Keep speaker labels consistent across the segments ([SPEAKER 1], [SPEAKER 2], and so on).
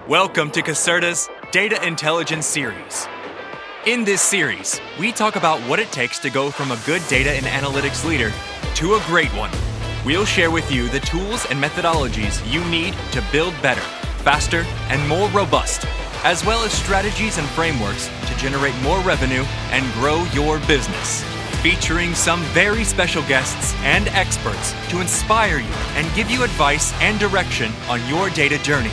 [SPEAKER 1] Welcome to Caserta's Data Intelligence Series. In this series, we talk about what it takes to go from a good data and analytics leader to a great one. We'll share with you the tools and methodologies you need to build better, faster, and more robust, as well as strategies and frameworks to generate more revenue and grow your business. Featuring some very special guests and experts to inspire you and give you advice and direction on your data journey.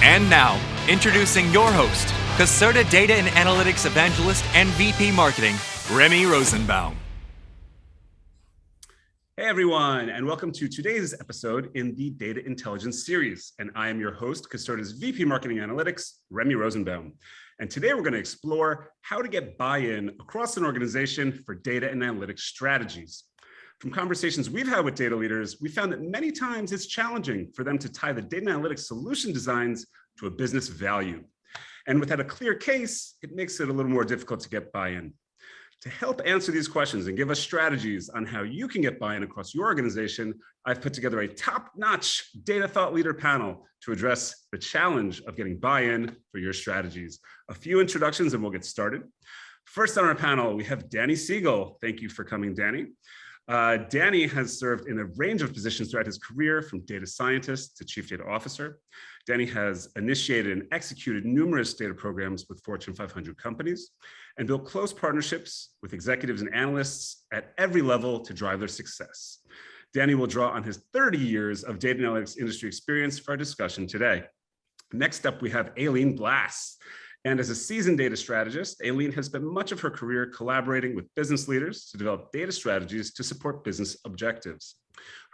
[SPEAKER 1] And now, introducing your host, Caserta Data and Analytics Evangelist and VP Marketing, Remy Rosenbaum.
[SPEAKER 2] Hey everyone, and welcome to today's episode in the Data Intelligence Series. And I am your host, Caserta's VP Marketing Analytics, Remy Rosenbaum. And today we're going to explore how to get buy-in across an organization for data and analytics strategies. From conversations we've had with data leaders, we found that many times it's challenging for them to tie the data analytics solution designs to a business value. And without a clear case, it makes it a little more difficult to get buy-in. To help answer these questions and give us strategies on how you can get buy-in across your organization, I've put together a top-notch data thought leader panel to address the challenge of getting buy-in for your strategies. A few introductions and we'll get started. First on our panel, we have Danny Siegel. Thank you for coming, Danny. Danny has served in a range of positions throughout his career, from data scientist to chief data officer. Danny has initiated and executed numerous data programs with Fortune 500 companies and built close partnerships with executives and analysts at every level to drive their success. Danny will draw on his 30 years of data analytics industry experience for our discussion today. Next up, we have Aileen Blass. And as a seasoned data strategist, Aileen has spent much of her career collaborating with business leaders to develop data strategies to support business objectives.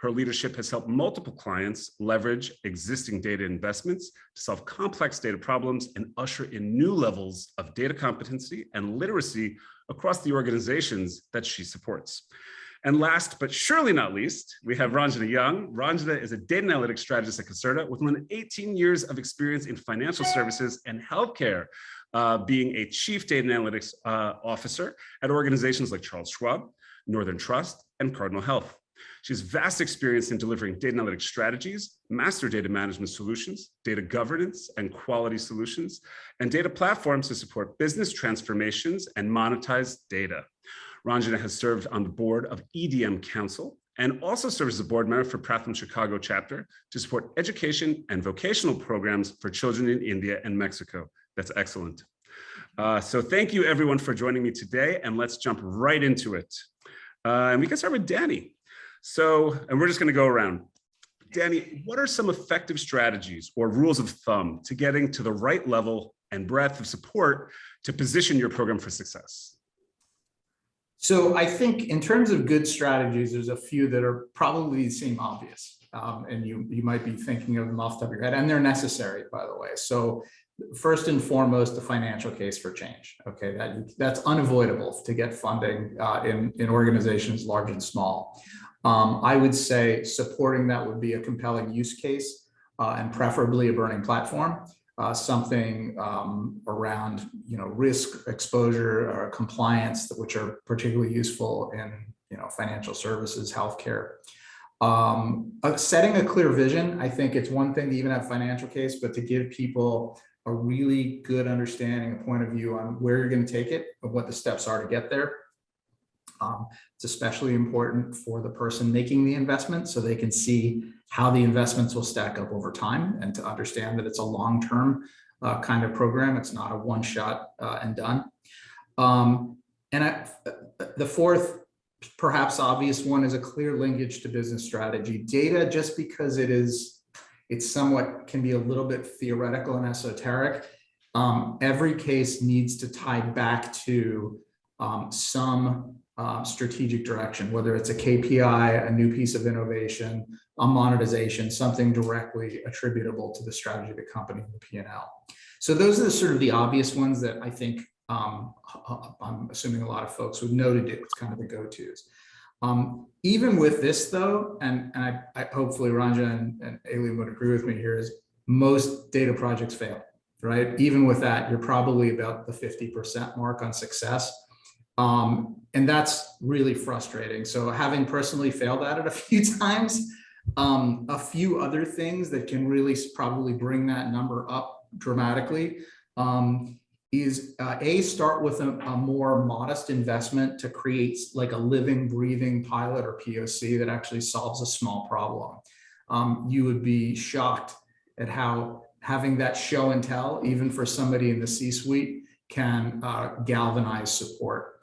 [SPEAKER 2] Her leadership has helped multiple clients leverage existing data investments to solve complex data problems and usher in new levels of data competency and literacy across the organizations that she supports. And last, but surely not least, we have Ranjana Young. Ranjana is a data analytics strategist at Caserta with more than 18 years of experience in financial services and healthcare, being a chief data analytics officer at organizations like Charles Schwab, Northern Trust, and Cardinal Health. She has vast experience in delivering data analytics strategies, master data management solutions, data governance and quality solutions, and data platforms to support business transformations and monetize data. Ranjana has served on the board of EDM Council and also serves as a board member for Panelists Chicago chapter to support education and vocational programs for children in India and Mexico. That's excellent. So thank you everyone for joining me today, and let's jump right into it. And we can start with Danny. And we're just going to go around. Danny, what are some effective strategies or rules of thumb to getting to the right level and breadth of support to position your program for success?
[SPEAKER 3] So I think in terms of good strategies, there's a few that are probably seem obvious, and you might be thinking of them off the top of your head, and they're necessary, by the way. So first and foremost, the financial case for change. Okay, that's unavoidable to get funding in organizations large and small. I would say supporting that would be a compelling use case, and preferably a burning platform. Something around risk exposure or compliance, which are particularly useful in financial services, healthcare. Setting a clear vision. I think it's one thing to even have financial case, but to give people a really good understanding, a point of view on where you're going to take it, of what the steps are to get there. It's especially important for the person making the investment so they can see how the investments will stack up over time, and to understand that it's a long-term kind of program. It's not a one-shot and done. The fourth, perhaps obvious one, is a clear linkage to business strategy. Data, just because it's somewhat can be a little bit theoretical and esoteric. Every case needs to tie back to some strategic direction, whether it's a KPI, a new piece of innovation, a monetization, something directly attributable to the strategy of the company and the P&L. So those are sort of the obvious ones that I think I'm assuming a lot of folks would noted it. It's kind of the go-tos. Even with this though, and I hopefully Ranjana and Aileen would agree with me here, is most data projects fail, right? Even with that, you're probably about the 50% mark on success. And that's really frustrating. So having personally failed at it a few times, a few other things that can really probably bring that number up dramatically, is start with a more modest investment to create like a living, breathing pilot or POC that actually solves a small problem. You would be shocked at how having that show and tell, even for somebody in the C-suite, can galvanize support.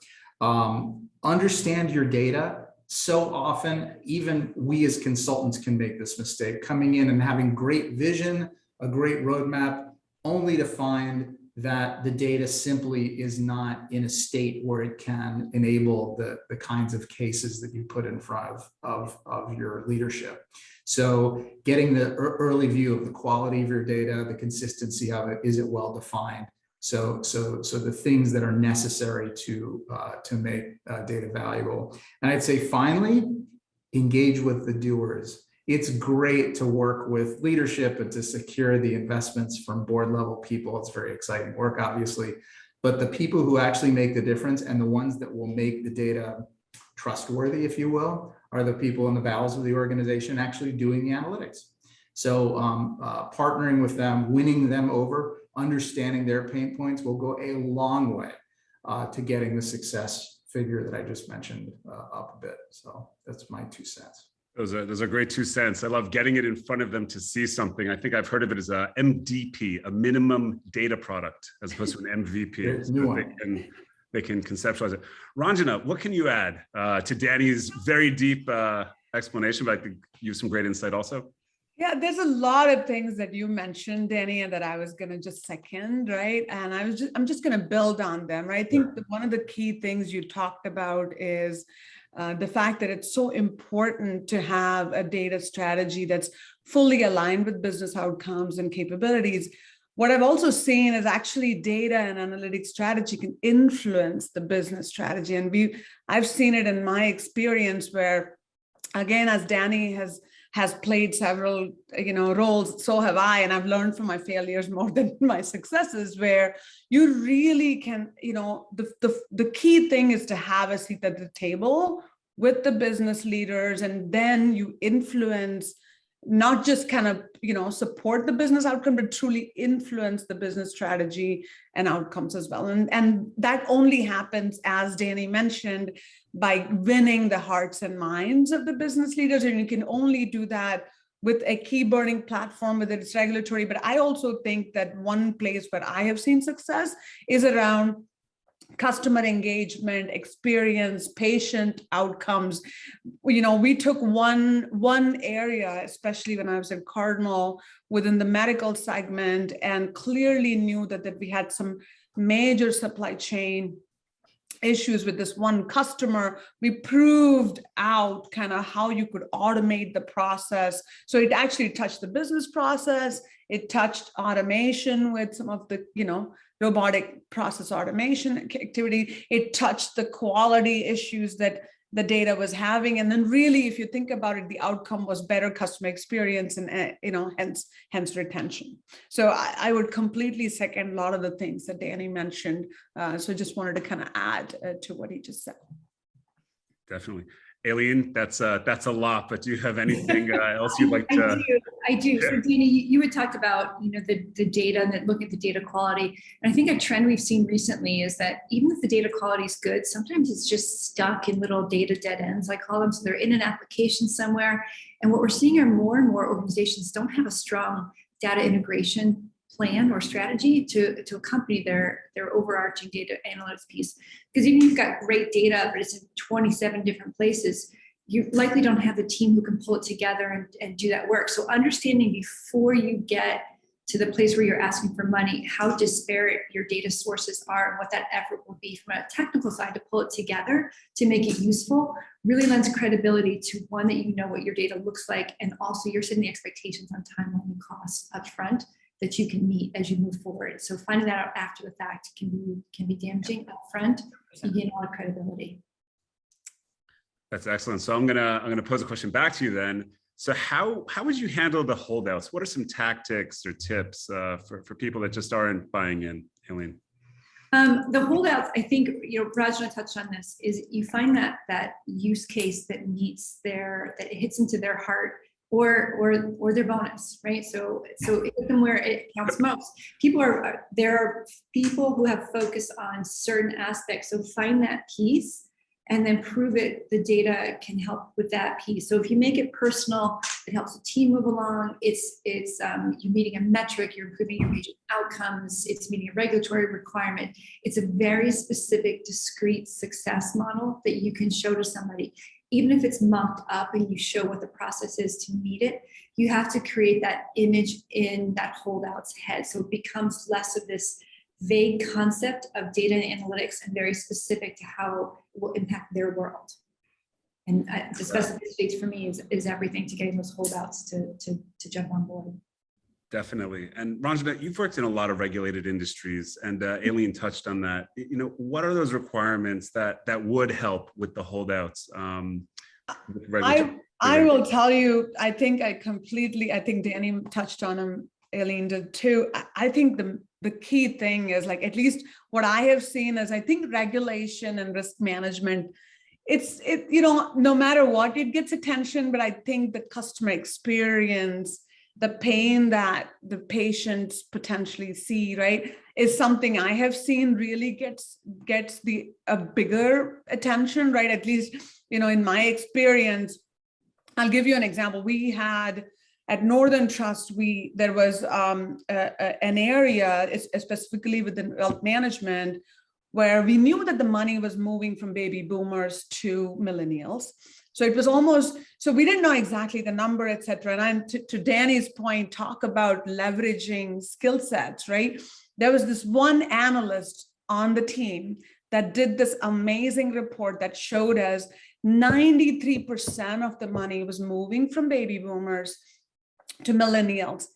[SPEAKER 3] Understand your data. So often, even we as consultants can make this mistake, coming in and having great vision, a great roadmap, only to find that the data simply is not in a state where it can enable the kinds of cases that you put in front of your leadership. So getting the early view of the quality of your data, the consistency of it, is it well defined? So the things that are necessary to make data valuable. And I'd say finally, engage with the doers. It's great to work with leadership and to secure the investments from board level people. It's very exciting work, obviously, but the people who actually make the difference and the ones that will make the data trustworthy, if you will, are the people in the bowels of the organization actually doing the analytics. So partnering with them, winning them over, understanding their pain points will go a long way to getting the success figure that I just mentioned up a bit. So that's my 2 cents.
[SPEAKER 2] Those are great 2 cents. I love getting it in front of them to see something. I think I've heard of it as a MDP, a minimum data product, as opposed to an MVP. So they can conceptualize it. Ranjana, what can you add to Danny's very deep explanation? But I think you have some great insight also.
[SPEAKER 4] Yeah, there's a lot of things that you mentioned, Danny, and that I was going to just second, right? And I'm just going to build on them, right? I think that one of the key things you talked about is the fact that it's so important to have a data strategy that's fully aligned with business outcomes and capabilities. What I've also seen is actually data and analytics strategy can influence the business strategy. And I've seen it in my experience where, again, as Danny has played several, roles, so have I, and I've learned from my failures more than my successes, where you really can, the key thing is to have a seat at the table with the business leaders, and then you influence, not just kind of, support the business outcome, but truly influence the business strategy and outcomes as well. And that only happens, as Danny mentioned, by winning the hearts and minds of the business leaders. And you can only do that with a key burning platform, whether it's regulatory. But I also think that one place where I have seen success is around customer engagement, experience, patient outcomes. We took one area, especially when I was at Cardinal, within the medical segment, and clearly knew that we had some major supply chain issues with this one customer. We proved out kind of how you could automate the process. So it actually touched the business process. It touched automation with some of the, robotic process automation activity. It touched the quality issues that the data was having. And then really, if you think about it, the outcome was better customer experience and, hence retention. So I would completely second a lot of the things that Danny mentioned. So just wanted to kind of add to what he just said.
[SPEAKER 2] Definitely. Aileen, that's a lot, but do you have anything else you'd like to?
[SPEAKER 5] I do. So Danny, you had talked about, the data and looking at the data quality. And I think a trend we've seen recently is that even if the data quality is good, sometimes it's just stuck in little data dead ends, I call them. So they're in an application somewhere. And what we're seeing are more and more organizations don't have a strong data integration plan or strategy to accompany their overarching data analytics piece. Because even if you've got great data, but it's in 27 different places, you likely don't have the team who can pull it together and do that work. So understanding before you get to the place where you're asking for money, how disparate your data sources are and what that effort will be from a technical side to pull it together to make it useful really lends credibility to one, that you know what your data looks like, and also you're setting the expectations on timeline and costs up front that you can meet as you move forward. So finding that out after the fact can be damaging up front. You gain a lot of credibility.
[SPEAKER 2] That's excellent. So I'm gonna pose a question back to you then. So how would you handle the holdouts? What are some tactics or tips for people that just aren't buying in, Aileen?
[SPEAKER 5] The holdouts, I think, Rajna touched on this, is you find that use case that hits into their heart or their bonus, right? So hit them where it counts most. There are people who have focused on certain aspects. So find that piece and then prove it. The data can help with that piece. So if you make it personal, it helps the team move along. It's you're meeting a metric, you're improving your patient outcomes, it's meeting a regulatory requirement. It's a very specific, discrete success model that you can show to somebody. Even if it's mocked up and you show what the process is to meet it, you have to create that image in that holdout's head. So it becomes less of this vague concept of data and analytics and very specific to how it will impact their world. And the specificity for me is everything to getting those holdouts to jump on board.
[SPEAKER 2] Definitely. And Ranjana, you've worked in a lot of regulated industries, and Aileen touched on that. What are those requirements that would help with the holdouts?
[SPEAKER 4] I will tell you, I think Danny touched on them, Aileen did too. I think the key thing is, like, at least what I have seen is, I think regulation and risk management, no matter what, it gets attention, but I think the customer experience, the pain that the patients potentially see, right, is something I have seen really gets a bigger attention, right? At least, in my experience. I'll give you an example. We had at Northern Trust, there was an area, specifically within wealth management, where we knew that the money was moving from baby boomers to millennials. So it was so we didn't know exactly the number, et cetera. And to Danny's point, talk about leveraging skill sets, right? There was this one analyst on the team that did this amazing report that showed us 93% of the money was moving from baby boomers to millennials.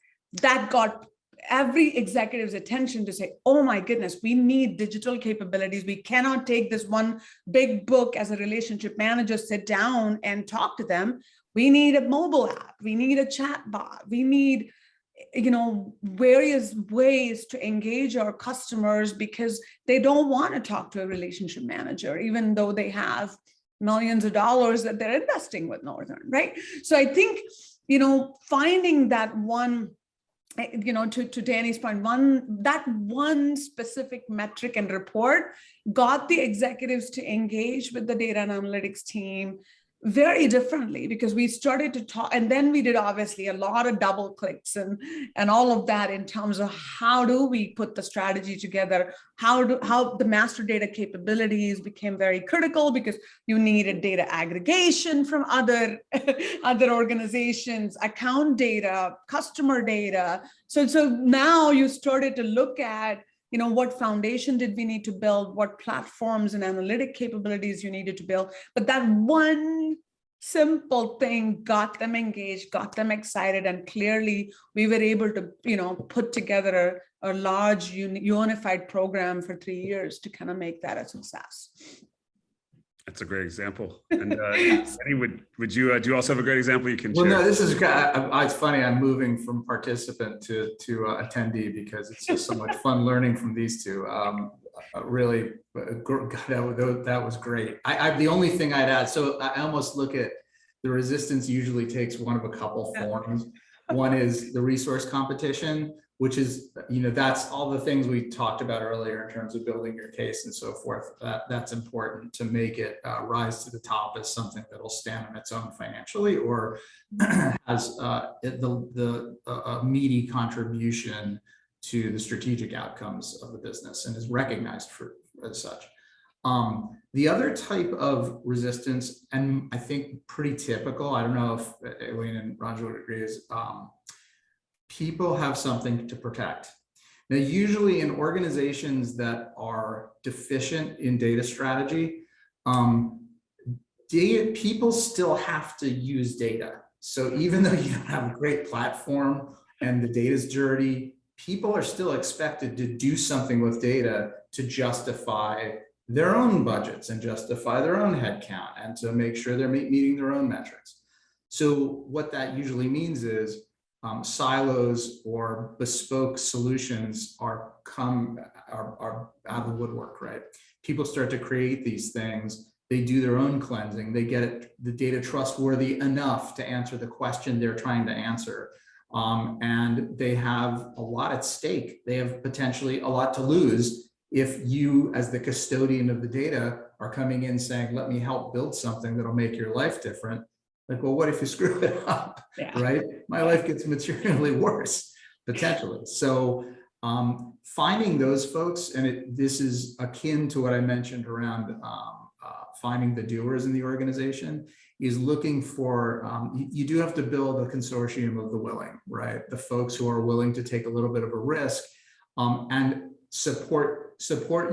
[SPEAKER 4] That got every executive's attention to say, oh my goodness, we need digital capabilities. We cannot take this one big book as a relationship manager, sit down and talk to them. We need a mobile app. We need a chat bot. We need, various ways to engage our customers, because they don't want to talk to a relationship manager, even though they have millions of dollars that they're investing with Northern, right? So I think, finding that one, to Danny's point, that one specific metric and report got the executives to engage with the data and analytics team very differently, because we started to talk, and then we did obviously a lot of double clicks and all of that in terms of how do we put the strategy together, how the master data capabilities became very critical, because you needed data aggregation from other organizations, account data, customer data. So now you started to look at, what foundation did we need to build, what platforms and analytic capabilities you needed to build. But that one simple thing got them engaged, got them excited, and clearly we were able to, put together a large unified program for 3 years to kind of make that a success.
[SPEAKER 2] That's a great example. And Eddie, would you do you also have a great example you can share?
[SPEAKER 3] Well, no, this is it's funny. I'm moving from participant to attendee, because it's just so much fun learning from these two. Really, that was great. The only thing I'd add, so I almost look at the resistance usually takes one of a couple forms. One is the resource competition, which is, that's all the things we talked about earlier in terms of building your case and so forth. That's important to make it rise to the top as something that will stand on its own financially, or has a meaty contribution to the strategic outcomes of the business and is recognized as such. The other type of resistance, and I think pretty typical, I don't know if Aileen and Ranjana would agree, is people have something to protect. Now, usually in organizations that are deficient in data strategy, people still have to use data. So even though you don't have a great platform and the data is dirty, people are still expected to do something with data to justify their own budgets and justify their own headcount and to make sure they're meeting their own metrics. So what that usually means is silos or bespoke solutions are out of the woodwork, right? People start to create these things They do their own cleansing. They get the data trustworthy enough to answer the question they're trying to answer. And they have a lot at stake. They have potentially a lot to lose if you, as the custodian of the data, are coming in saying, let me help build something that'll make your life different. Like, well, what if you screw it up, right? My life gets materially worse, potentially. So finding those folks, and this is akin to what I mentioned around finding the doers in the organization, is looking for, you do have to build a consortium of the willing, right? The folks who are willing to take a little bit of a risk and support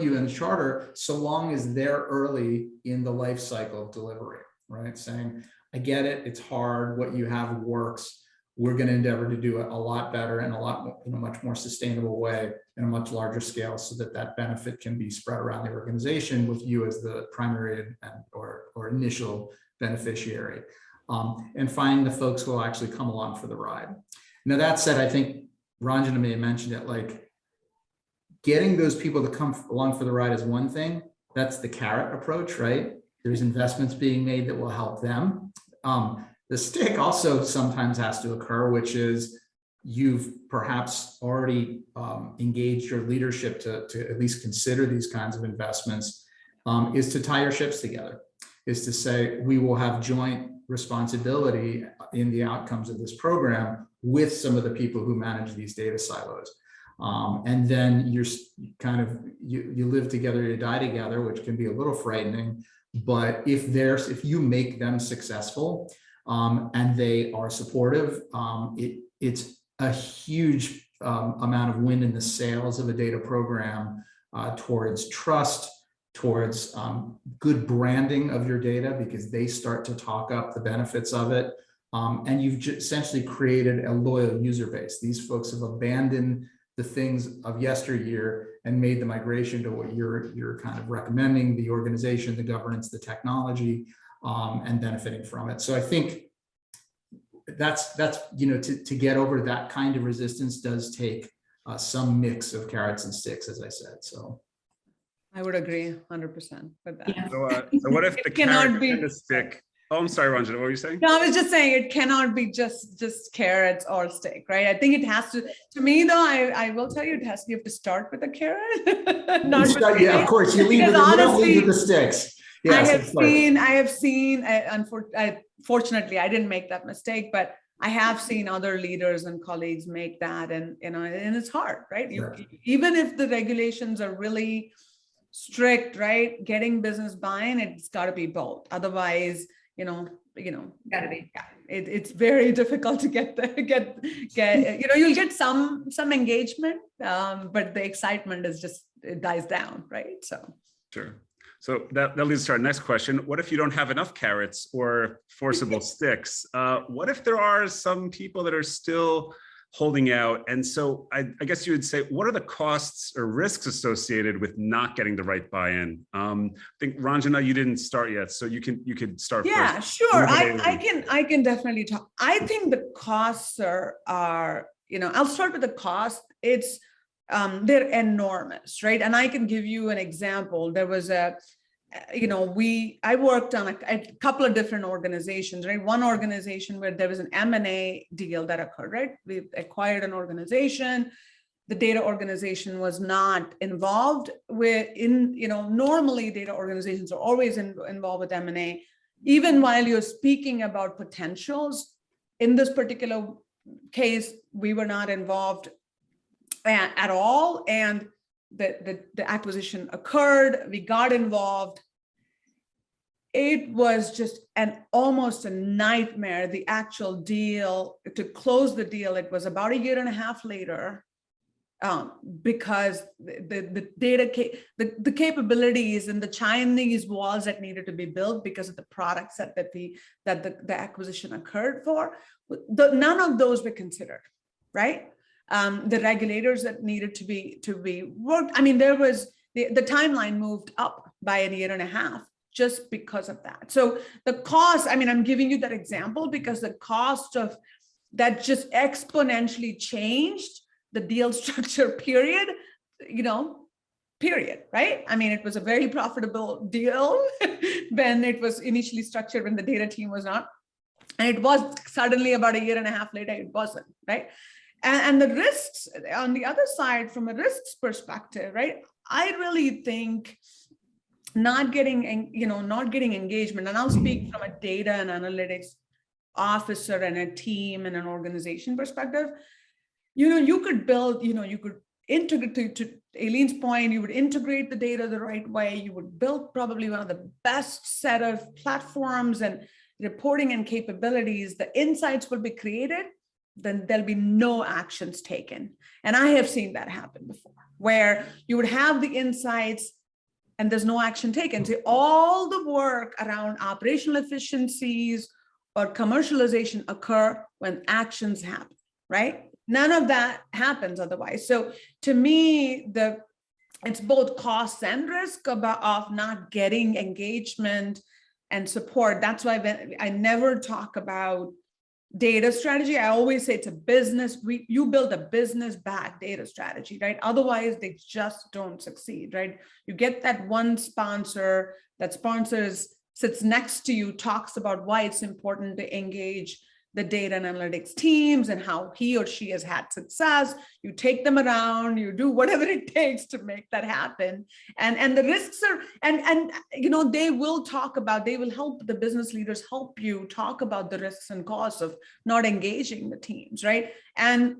[SPEAKER 3] you in the charter, so long as they're early in the life cycle of delivery, right? Saying, I get it, it's hard, what you have works. We're going to endeavor to do it a lot better and in a much more sustainable way, in a much larger scale, so that that benefit can be spread around the organization with you as the primary or initial beneficiary, and finding the folks who will actually come along for the ride. Now, that said, I think Ranjana may have mentioned it, like getting those people to come along for the ride is one thing. That's the carrot approach, right? There's investments being made that will help them. The stick also sometimes has to occur, which is you've perhaps already engaged your leadership to at least consider these kinds of investments, is to tie your ships together, is to say, we will have joint responsibility in the outcomes of this program with some of the people who manage these data silos. And then you're kind of, you live together, you die together, which can be a little frightening. But if you make them successful and they are supportive, it's a huge amount of wind in the sails of a data program towards trust, towards good branding of your data, because they start to talk up the benefits of it. And you've essentially created a loyal user base. These folks have abandoned the things of yesteryear and made the migration to what you're kind of recommending, the organization, the governance, the technology, and benefiting from it. So I think that's to get over that kind of resistance does take some mix of carrots and sticks, as I said. So
[SPEAKER 4] I would agree 100% with that.
[SPEAKER 5] Yeah.
[SPEAKER 2] So what if the carrot and the stick? Oh, I'm sorry, Ranjana, what were you saying?
[SPEAKER 4] No, I was just saying it cannot be just carrots or stick, right? I think it has to me though, I will tell you, you have to start with a carrot. Not with
[SPEAKER 3] yeah, of course, you lead with the sticks. Yes,
[SPEAKER 4] I have seen, unfortunately, I didn't make that mistake, but I have seen other leaders and colleagues make that, and and it's hard, right? Even if the regulations are really strict, right? Getting business buy-in, it's got to be both. Otherwise,
[SPEAKER 5] Gotta be.
[SPEAKER 4] Yeah, it's very difficult to get you'll get some engagement, but the excitement is just, it dies down, right? So
[SPEAKER 2] sure. So that leads to our next question. What if you don't have enough carrots or forcible sticks? What if there are some people that are still holding out? And so I guess you would say, what are the costs or risks associated with not getting the right buy-in? I think Ranjana, you didn't start yet, so you could start first.
[SPEAKER 4] Yeah, sure. I can definitely talk. I think the costs are I'll start with the cost. It's they're enormous, right? And I can give you an example. There was I worked on a couple of different organizations, right? One organization where there was an M&A deal that occurred, right? We acquired an organization. The data organization was not involved normally data organizations are always involved with M&A. Even while you're speaking about potentials, in this particular case, we were not involved at all. And the acquisition occurred, we got involved. It was just almost a nightmare. The actual deal, to close the deal, it was about a year and a half later, because the data, the capabilities and the Chinese walls that needed to be built because of the products that the acquisition occurred for, none of those were considered, right? The regulators that needed to be worked. I mean, there was the timeline moved up by a year and a half just because of that. So the cost, I mean, I'm giving you that example because the cost of that just exponentially changed the deal structure period, period, right? I mean, it was a very profitable deal when it was initially structured, when the data team was not. And it was suddenly about a year and a half later, it wasn't, right? And the risks on the other side, from a risks perspective, right? I really think not getting engagement, and I'll speak from a data and analytics officer and a team and an organization perspective. You could build, you could integrate, to Aileen's point, you would integrate the data the right way. You would build probably one of the best set of platforms and reporting and capabilities. The insights will be created, then there'll be no actions taken. And I have seen that happen before, where you would have the insights and there's no action taken. So all the work around operational efficiencies or commercialization occur when actions happen, right? None of that happens otherwise. So to me, it's both costs and risk of not getting engagement and support. That's why I never talk about data strategy. I always say it's a business. You build a business-backed data strategy, right? Otherwise, they just don't succeed, right? You get that one sponsor, that sits next to you, talks about why it's important to engage the data and analytics teams and how he or she has had success. You take them around, you do whatever it takes to make that happen. And the risks are, and they will help the business leaders help you talk about the risks and costs of not engaging the teams, right? And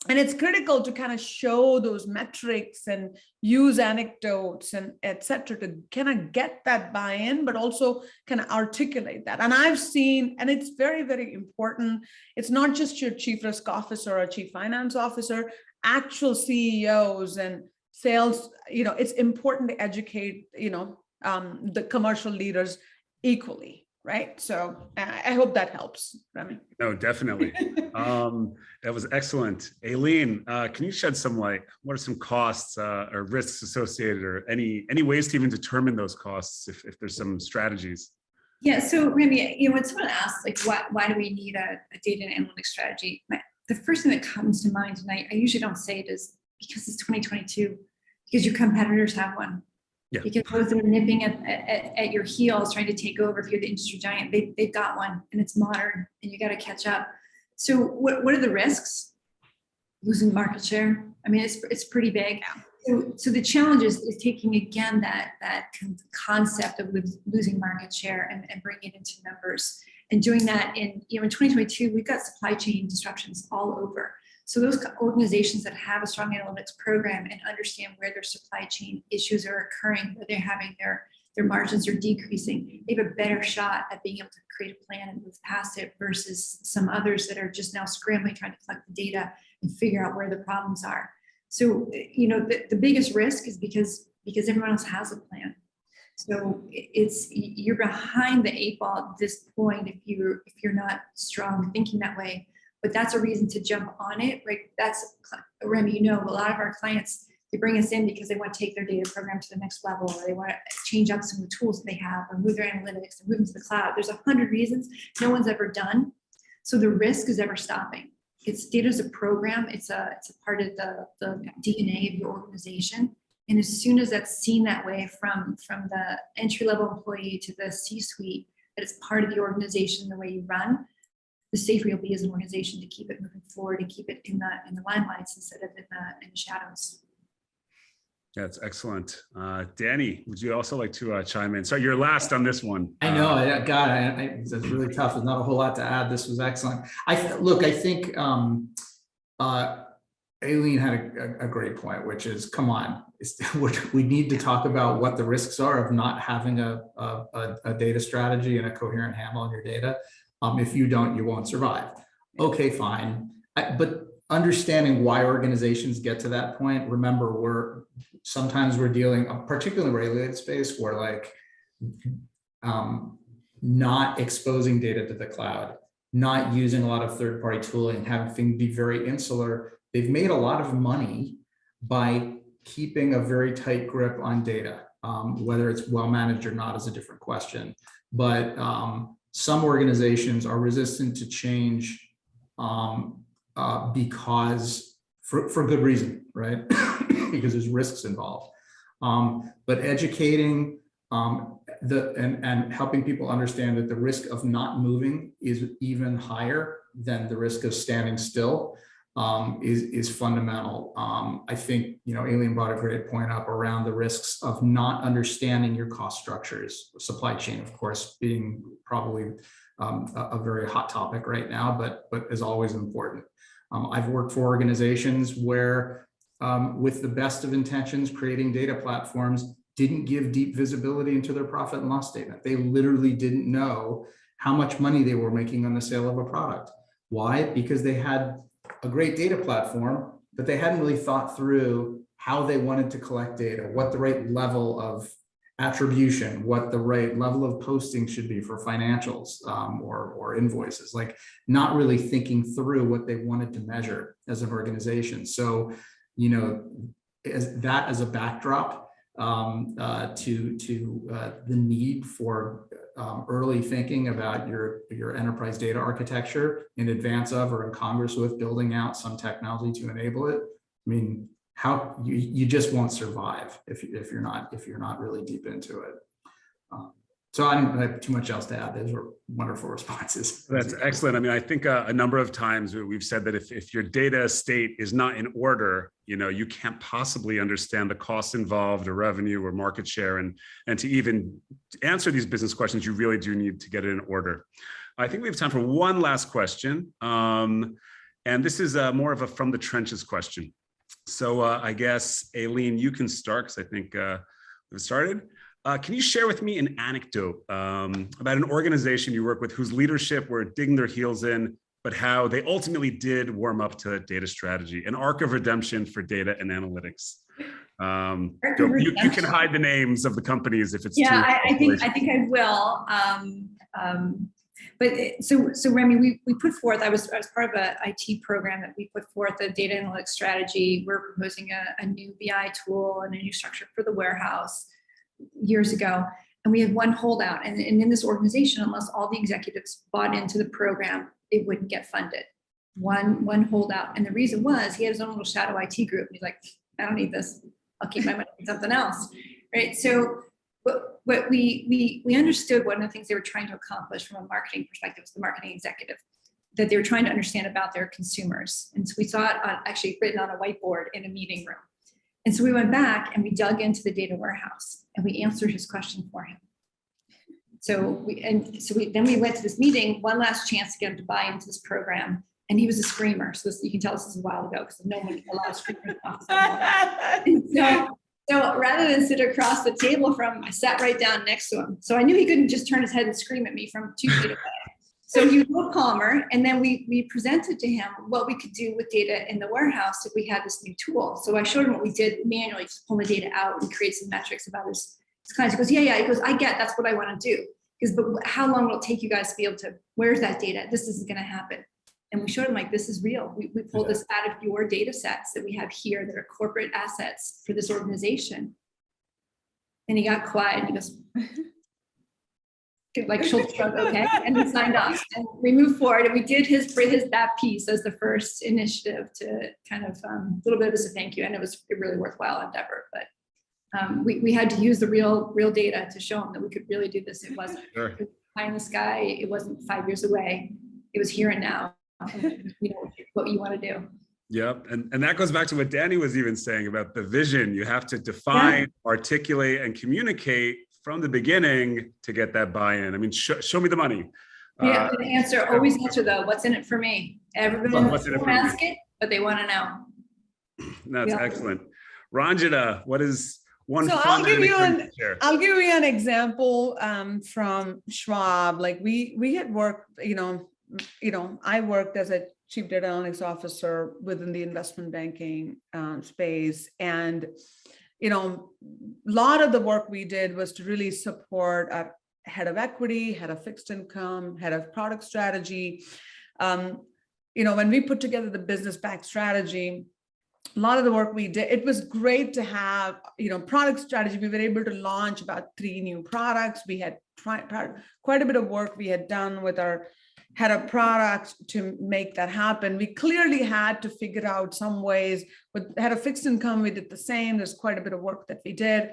[SPEAKER 4] it's critical to kind of show those metrics and use anecdotes and et cetera to kind of get that buy-in, but also kind of articulate that. And I've seen, and it's very, very important. It's not just your chief risk officer or chief finance officer, actual CEOs and sales, it's important to educate, the commercial leaders equally. Right. So I hope that helps, Remy.
[SPEAKER 2] No, definitely. That was excellent. Aileen, can you shed some light? What are some costs or risks associated, or any ways to even determine those costs if there's some strategies?
[SPEAKER 5] Yeah. So Remy, when someone asks why do we need a data and analytics strategy? The first thing that comes to mind, and I usually don't say it, is because it's 2022, because your competitors have one. Yeah. Because those that are nipping at your heels, trying to take over, if you're the industry giant, they've got one, and it's modern, and you got to catch up. So what are the risks? Losing market share. I mean, it's pretty big. So the challenge is taking again that concept of losing market share and bringing it into numbers, and doing that in 2022, we've got supply chain disruptions all over. So those organizations that have a strong analytics program and understand where their supply chain issues are occurring, where they're having their margins are decreasing, they have a better shot at being able to create a plan and move past it versus some others that are just now scrambling, trying to collect the data and figure out where the problems are. So, the biggest risk is because everyone else has a plan. So you're behind the 8 ball at this point if you're not strong thinking that way. But that's a reason to jump on it, right? That's, Remy, a lot of our clients, they bring us in because they want to take their data program to the next level, or they want to change up some of the tools that they have, or move their analytics and move into the cloud. There's 100 reasons no one's ever done. So the risk is ever stopping. Data is a program. It's a part of the DNA of your organization. And as soon as that's seen that way from the entry-level employee to the C-suite, that it's part of the organization, the way you run, the safer you'll be as an organization to keep it moving forward and keep it in the limelights instead of in the shadows.
[SPEAKER 2] That's excellent. Danny, would you also like to chime in? So you're last on this one.
[SPEAKER 3] I know, it's really tough. There's not a whole lot to add. This was excellent. I think Aileen had a great point, which is, come on, we need to talk about what the risks are of not having a data strategy and a coherent handle on your data. If you don't, you won't survive. Okay, fine. But understanding why organizations get to that point, remember, sometimes we're dealing, particularly in the regulated space, where not exposing data to the cloud, not using a lot of third-party tooling, having to be very insular. They've made a lot of money by keeping a very tight grip on data. Whether it's well managed or not is a different question. But some organizations are resistant to change because for good reason, right? Because there's risks involved. But educating and helping people understand that the risk of not moving is even higher than the risk of standing still is fundamental. I think, Aileen brought a great point up around the risks of not understanding your cost structures, supply chain, of course, being probably a very hot topic right now, but is always important. I've worked for organizations where with the best of intentions, creating data platforms didn't give deep visibility into their profit and loss statement. They literally didn't know how much money they were making on the sale of a product. Why? Because they had a great data platform, but they hadn't really thought through how they wanted to collect data, what the right level of attribution, what the right level of posting should be for financials or invoices, like not really thinking through what they wanted to measure as an organization. So, as a backdrop to the need for early thinking about your enterprise data architecture in advance of or in Congress with building out some technology to enable it. I mean, how you just won't survive if you're not really deep into it. So I don't have too much else to add. Those were wonderful responses.
[SPEAKER 2] That's excellent. I mean, I think a number of times we've said that if your data estate is not in order, you can't possibly understand the costs involved or revenue or market share. And to even answer these business questions, you really do need to get it in order. I think we have time for one last question. And this is more of a from the trenches question. So I guess, Aileen, you can start because I think we've started. Can you share with me an anecdote about an organization you work with whose leadership were digging their heels in, but how they ultimately did warm up to data strategy, an arc of redemption for data and analytics? You can hide the names of the companies if it's too.
[SPEAKER 5] I think I will. So Remy, we put forth. I was part of an IT program that we put forth a data analytics strategy. We're proposing a new BI tool and a new structure for the warehouse years ago, and we had one holdout. And in this organization, unless all the executives bought into the program, it wouldn't get funded. One holdout, and the reason was he had his own little shadow IT group. And he's like, I don't need this. I'll keep my money on something else, right? So. What we understood one of the things they were trying to accomplish from a marketing perspective was the marketing executive, that they were trying to understand about their consumers. And so we saw it actually written on a whiteboard in a meeting room. And so we went back and we dug into the data warehouse and we answered his question for him. So then we went to this meeting, one last chance to get him to buy into this program. And he was a screamer. So you can tell this is a while ago because no one allowed screamers off. So rather than sit across the table from him, I sat right down next to him. So I knew he couldn't just turn his head and scream at me from 2 feet away. So he was a little calmer. And then we presented to him what we could do with data in the warehouse if we had this new tool. So I showed him what we did manually, just pull the data out and create some metrics about his clients. He goes, yeah. He goes, I get, that's what I want to do. Because, but how long will it take you guys to be able to, where's that data? This isn't going to happen. And we showed him like, this is real. We pulled this out of your data sets that we have here that are corporate assets for this organization. And he got quiet and he goes, like shoulder shrug, okay. And he signed off and we moved forward and we did that piece as the first initiative to kind of a little bit as a thank you. And it was a really worthwhile endeavor, but we had to use the real data to show him that we could really do this. It wasn't pie in the sky. It wasn't 5 years away. It was here and now. What you want to do.
[SPEAKER 2] Yep. And that goes back to what Danny was even saying about the vision. You have to define, articulate, and communicate from the beginning to get that buy-in. I mean, show me the money.
[SPEAKER 5] Always answer though, what's in it for me? Everyone wants to ask it, but they want to know.
[SPEAKER 2] That's excellent. Ranjana, what is one
[SPEAKER 4] so
[SPEAKER 2] fun
[SPEAKER 4] I'll give you an example from Schwab. Like we had worked, I worked as a chief data analytics officer within the investment banking space. And, a lot of the work we did was to really support a head of equity, head of fixed income, head of product strategy. When we put together the business back strategy, a lot of the work we did, it was great to have, product strategy. We were able to launch about 3 new products. We had quite a bit of work we had done with our head of product to make that happen. We clearly had to figure out some ways. With head of fixed income, we did the same. There's quite a bit of work that we did.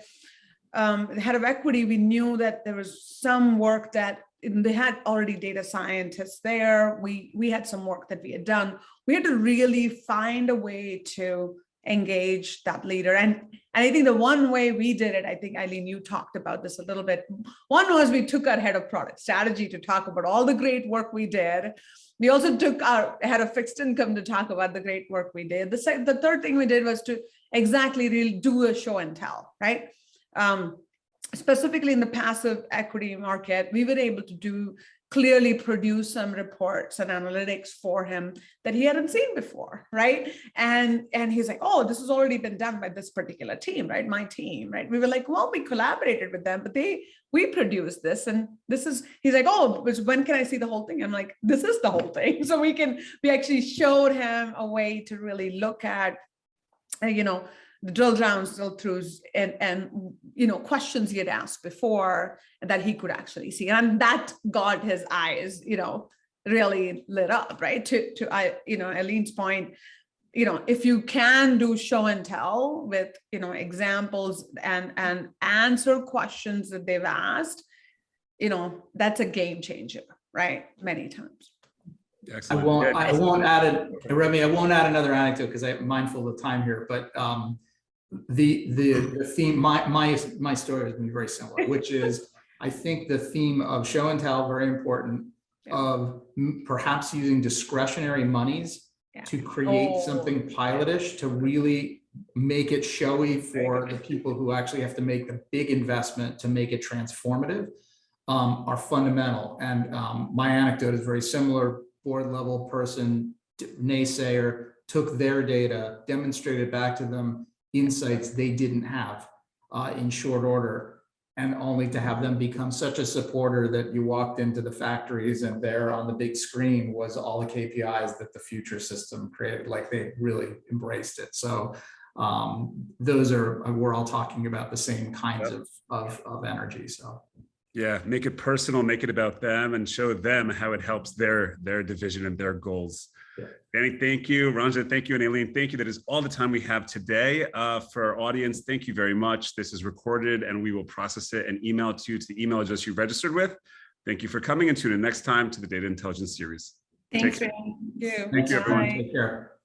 [SPEAKER 4] The head of equity, we knew that there was some work that they had already data scientists there. We had some work that we had done. We had to really find a way to engage that leader. And I think the one way we did it, I think, Aileen, you talked about this a little bit. One was we took our head of product strategy to talk about all the great work we did. We also took our head of fixed income to talk about the great work we did. The third thing we did was to exactly really do a show and tell, right? Specifically in the passive equity market, we were able to clearly produce some reports and analytics for him that he hadn't seen before, right? And he's like, oh, this has already been done by this particular team, right? My team, right? We were like, well, we collaborated with them, but we produced this, and he's like, oh, when can I see the whole thing? I'm like, this is the whole thing. So we actually showed him a way to really look at, the drill downs, drill throughs, and questions he had asked before that he could actually see, and that got his eyes, really lit up, right? To Aileen's point, if you can do show and tell with examples and answer questions that they've asked, that's a game changer, right? Many times.
[SPEAKER 2] Excellent.
[SPEAKER 3] I won't add it, Remy. I won't add another anecdote because I'm mindful of time here. But the theme, my story has been very similar, which is I think the theme of show and tell, very important, of perhaps using discretionary monies to create something pilotish to really make it showy for the people who actually have to make the big investment to make it transformative, are fundamental. And my anecdote is very similar. Board level person, naysayer, took their data, demonstrated back to them insights they didn't have in short order, and only to have them become such a supporter that you walked into the factories and there on the big screen was all the KPIs that the future system created. Like, they really embraced it. So we're all talking about the same kinds of energy. So.
[SPEAKER 2] Yeah, make it personal, make it about them, and show them how it helps their division and their goals. Yeah. Danny, thank you. Ranjana, thank you. And Aileen, thank you. That is all the time we have today. For our audience, thank you very much. This is recorded and we will process it and email it to you to the email address you registered with. Thank you for coming, and tune in next time to the Data Intelligence Series.
[SPEAKER 5] Thanks,
[SPEAKER 2] Ray.
[SPEAKER 4] Thank you.
[SPEAKER 2] Thank you, everyone.
[SPEAKER 3] Take care.